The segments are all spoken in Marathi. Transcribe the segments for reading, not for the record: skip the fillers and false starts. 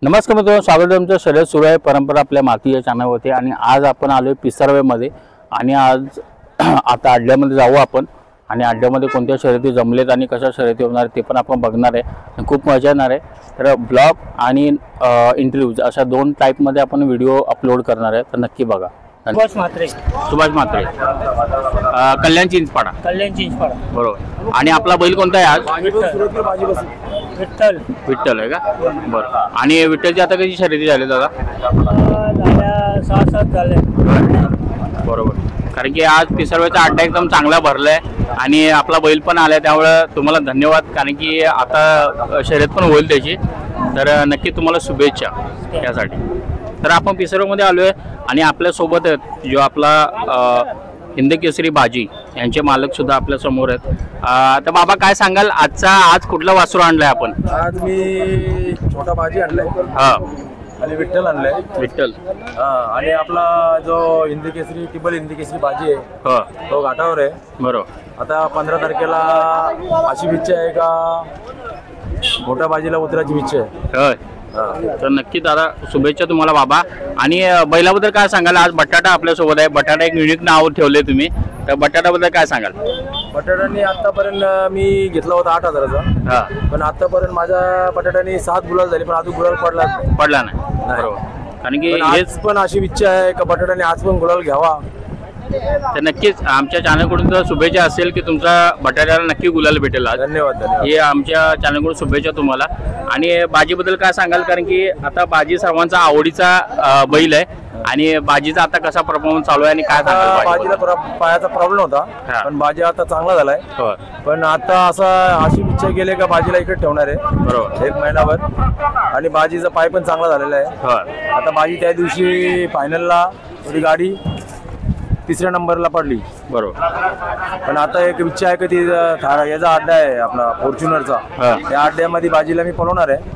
नमस्कार मित्रांनो, स्वागत आहे तुमचं. शर्यत सुरू आहे परंपरा आपल्या माती या चॅनलवरती. आणि आज आपण आलोय पिसारवेमध्ये. आणि आज आता अड्ड्यामध्ये जाऊ आपण. आणि अड्ड्यामध्ये कोणत्या शर्यती जमलेत आणि कशा शर्यती होणार ते पण आपण बघणार आहे. खूप मजा येणार आहे. तर ब्लॉग आणि इंटरव्ह्यूज अशा दोन टाईपमध्ये आपण व्हिडिओ अपलोड करणार आहे, तर नक्की बघा. सुभाष म्हात्रे कल्याण चिंचपाडा. बरोबर. आणि आपला बैल कोणता आहे आज? विठ्ठल आहे का? बरं. आणि विठ्ठलची आता कशी शर्यती झाली दादा? 6-7 झाले. बरोबर. कारण की आज पिसारवेचा अड्डा एकदम चांगला भरलाय आणि आपला बैल पण आलाय, त्यामुळे तुम्हाला धन्यवाद. कारण की आता शर्यत पण होईल त्याची, तर नक्की तुम्हाला शुभेच्छा यासाठी. तर आपण पिसारवेमध्ये आलोय आणि आपल्यासोबत आहेत जो आपला हिंद केसरी बाजी यांचे मालक सुद्धा आपल्या समोर आहेत. तर बाबा काय सांगाल, आज कुठला वासरू आणलाय आपण? आज मी छोटा बाजी आणलाय. हा. आणि विठ्ठल आणलाय. विठ्ठल. आणि आपला जो हिंदी केसरी टिबल हिंदी केसरी बाजी आहे तो घाटावर आहे. बरोबर. आता 15 तारखेला अशी इच्छा आहे का मोठ्या बाजीला उतरायची इच्छा आहे. तर नक्की दादा शुभेच्छा तुम्हाला बाबा. आणि बैलाबद्दल काय सांगाल? आज बटाटा आपल्यासोबत आहे. बटाटा एक युनिक नाव ठेवले तुम्ही, तर बटाट्याबद्दल काय सांगाल? बटाट्याने आतापर्यंत मी घेतला होता 8,000चा. पण आतापर्यंत माझ्या बटाट्याने 7 गुलाल झाले, पण अजून गुलाल पडला नाही. बरोबर. कारण की हेच पण अशी इच्छा आहे का बटाट्याने आज पण गुलाल घ्यावा. तर नक्कीच आमच्या चॅनलकडून तर शुभेच्छा असेल की तुमचा बटाट्याला नक्की गुलाल भेटेल. धन्यवाद. हे आमच्या चॅनलकडून शुभेच्छा तुम्हाला. आणि बाजीबद्दल काय सांगाल? कारण की आता बाजी सर्वांचा आवडीचा बैल आहे आणि बाजीचा आता कसा परफॉर्मन्स चालू आहे आणि काय सांगाल? बाजीला पायाचा प्रॉब्लेम होता, पण बाजी आता चांगला झालाय. पण आता अशी इच्छा केली का बाजीला इकडे ठेवणार आहे. बरोबर. 1 महिनाभर. आणि बाजीचा पाय पण चांगला झालेला आहे. आता बाजी त्या दिवशी फायनलला थोडी गाडी 3ऱ्या नंबरला पडली. बरोबर. पण आता एक इच्छा आहे की ती याचा अड्डा आहे आपला फॉर्च्युनरचा, त्या अड्ड्यामध्ये बाजीला मी पळवणार आहे.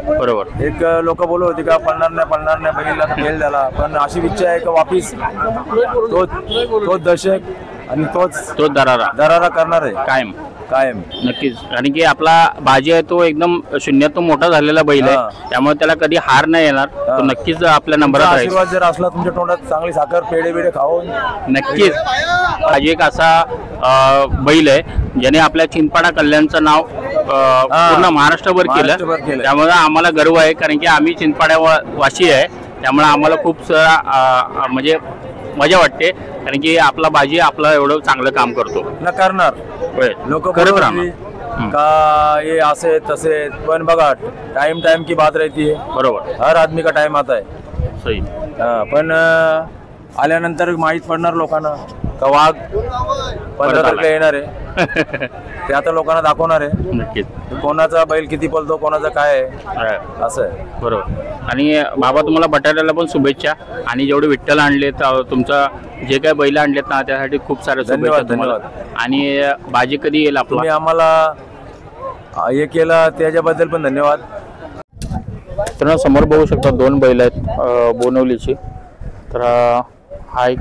बरोबर. एक लोक बोलत होते का पळणार नाही बघितला तर फेल झाला, पण अशी इच्छा आहे का वापिस तोच दशक आणि तोच दरारा करणार आहे कायम. नक्कीच. कारण की आपला बाजी आहे तो एकदम शून्यातून मोठा झालेला बैल आहे, त्यामुळे त्याला कधी हार नाही येणार. तो नक्कीच आपल्या नंबरात राहील. आशीर्वाद जर असला तुमच्या तोंडात, चांगली साखर पेढे खाऊन. नक्कीच. बाजी एक असा बैल आहे ज्याने आपल्या चिंचपाडा कल्याणचं नाव पूर्ण महाराष्ट्रभर केलं. त्यामुळे आम्हाला गर्व आहे, कारण की आम्ही चिंचपाड्या वासी आहे, त्यामुळे आम्हाला खूप म्हणजे मजा वाटते. कारण की आपला बाजी आपलं एवढं चांगलं काम करतो ना करणार. लोक करत राहणार का ये असे तसे, पण बघा टाइम की बात रहती है. बरोबर. हर आदमी का टाइम आता है. सही. पण आल्यानंतर माहीत पडणार लोकांना का वाघ 15 तारखेला येणार आहे. ते आता लोकांना दाखवणार आहे. नक्कीच. कोणाचा बैल किती पळतो, कोणाचा काय आहे, असं आहे. बरोबर. आणि बाबा तुम्हाला बटाट्याला पण शुभेच्छा. आणि जेवढे विठ्ठल आणलेत, तुमचा जे काही बैल आणलेत ना, त्यासाठी खूप सारे धन्यवाद. आणि बाजी कधी येईल आपला? तुम्ही आम्हाला हे केलं त्याच्याबद्दल पण धन्यवाद. तर समोर बघू शकता 2 बैल आहेत बोनवलीची. तर हा एक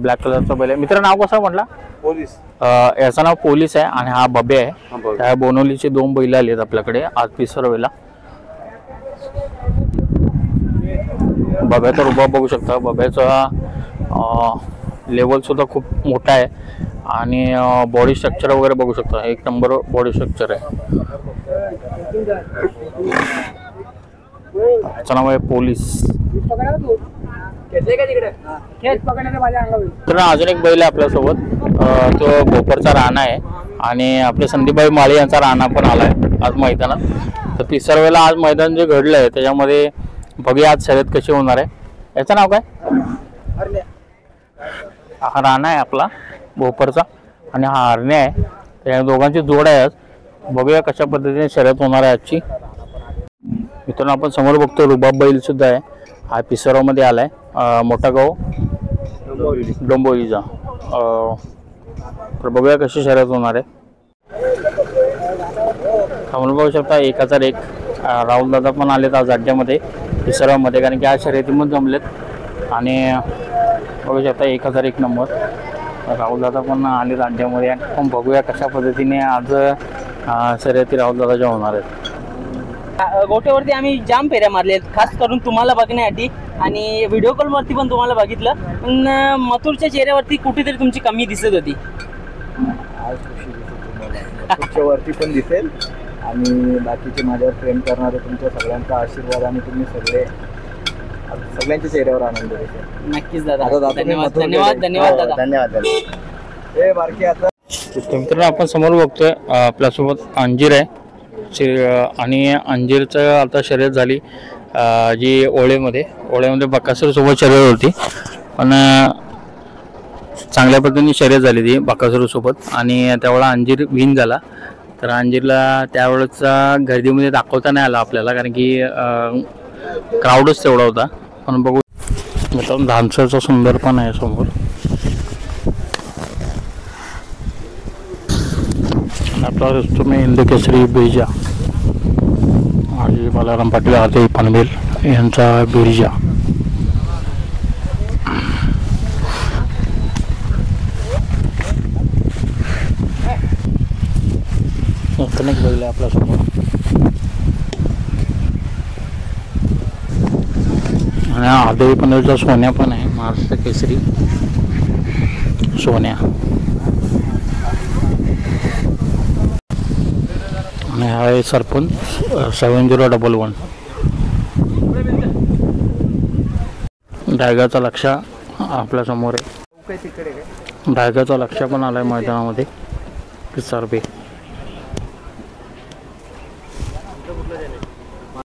ब्लॅक कलरचा बैल आहे. मित्र नाव कसं म्हटला? पोलीस. याचं नाव पोलीस आहे आणि हा बबे आहे. त्या बोनवलीचे 2 बैल आलेत आपल्याकडे आज पिसारवेला. बब्याचा रुबाब बघू शकता. बब्याचा लेवल सुद्धा खूप मोठा आहे आणि बॉडी स्ट्रक्चर वगैरे बघू शकता. 1 नंबर बॉडी स्ट्रक्चर आहे. याचं नाव आहे पोलीस. तर अजून एक बैल आहे आपल्यासोबत, तो भोपरचा राणा आहे. आणि आपले संदीपभाई माळी यांचा राणा पण आलाय आज मैदानात. तर पिसारवेला आज मैदान जे घडलं आहे त्याच्यामध्ये बघूया आज शर्यत कशी होणार आहे. याचं नाव काय? हा राणा आहे आपला भोपरचा आणि हा हरण्या आहे. या दोघांची जोड आहे. आज बघूया कशा पद्धतीने शर्यत होणार आहे आजची. मित्रांनो आपण समोर बघतो रुबाब बैल सुद्धा आहे. हा पिसारवमध्ये आलाय. मोठा गाव डोंबोलीचा. तर बघूया कशी शर्यत होणार आहे. आपण बघू शकता 1001 राहुल दादा पण आलेत आज अड्ड्यामध्ये पिसारवमध्ये, कारण की आज शर्यतीमध्ये जमलेत. आणि बघू शकता 1001 नंबर राहुल दादा पण आलेत अड्ड्यामध्ये. आपण बघूया कशा पद्धतीने आज शर्यती राहुल दादाच्या होणार आहेत. गोट्यावरती आम्ही जाम फेऱ्या मारल्या आहेत, खास करून तुम्हाला बघण्यासाठी आणि व्हिडिओ कॉलवरती पण तुम्हाला बघितलं. पण मथुरच्या चेहऱ्यावरती कुठेतरी तुमची कमी दिसत होती. आज खुशी दिसेल तुम्हाला, तुमच्या वरती पण दिसेल आणि बाकीचे माझ्यावर प्रेम करणारे तुमच्या सगळ्यांचा आशीर्वाद आणि तुम्ही सगळ्यांच्या चेहऱ्यावर आनंद दिसेल. नक्कीच दादा, आता जातो मी धन्यवाद मथुरकडे. धन्यवाद धन्यवाद दादा. धन्यवाद. ए बारकी आता तर मित्रांनो आपण समोर बघतोय आपल्यासोबत अंजीर आहे आणि अंजीरचं आता शर्यत झाली जी ओळेमध्ये बकासूर सोबत शर्यत होती. पण चांगल्या पद्धतीने शर्यत झाली ती बकासूर सोबत आणि त्यावेळेला अंजीर विन झाला. तर अंजीरला त्यावेळेचा गर्दीमध्ये दाखवता नाही आला आपल्याला, कारण की क्राऊडच तेवढा होता. पण बघू मित्रांनो धानसरचा सुंदर पण आहे समोर. आपला रस्तो में हिंद केसरी बिरजा आजी बालाराम पाटील आते पनवेल यांचा बिरजा. कनेक्ट बघले आपल्या समोर आणि आदई पनवेलचा सोन्या पण आहे, महाराष्ट्र केसरी सोन्या. आणि हा आहे सरपंच 7011. डायगाचा लक्ष आपल्या समोर आहे. डायगाचा लक्ष पण आलाय मैदानामध्ये. पिसारबे